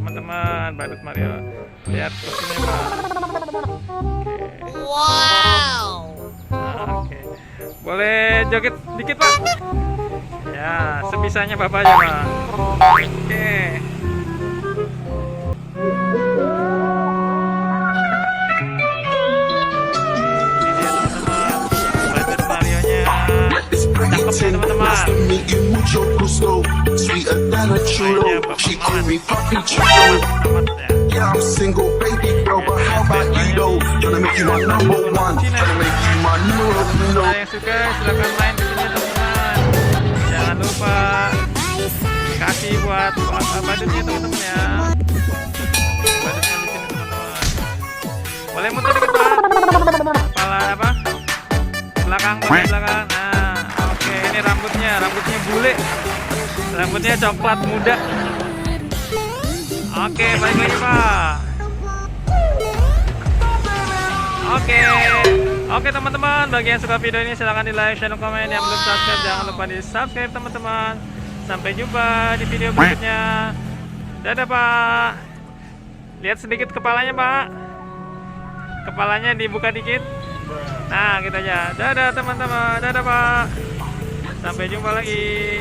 teman-teman, badut Mario. Lihat kostumnya Pak. Wow. Oke. Boleh joget dikit Pak? Ya, sebisanya Bapak aja Pak. Oke. Cakep ya teman-teman. Yeah, I'm single, baby girl, but how about you though? Tryna make you my number one, tryna make you my number one. Yang suka silakan main di sini teman-teman. Jangan lupa kasih buat badutnya teman-teman ya. Badutnya di sini teman-teman. Boleh muter dikit Pak. Kepala apa? Belakang bagian belakang. Nah, oke ini rambutnya bule. Rambutnya coklat muda. Oke, balik lagi Pak. Oke teman-teman, bagi yang suka video ini silahkan di like, share, dan komen. Yang belum subscribe jangan lupa di subscribe teman-teman. Sampai jumpa di video berikutnya. Dadah Pak. Lihat sedikit kepalanya Pak. Kepalanya dibuka dikit. Nah gitu aja. Dadah teman-teman. Dadah Pak. Sampai jumpa lagi.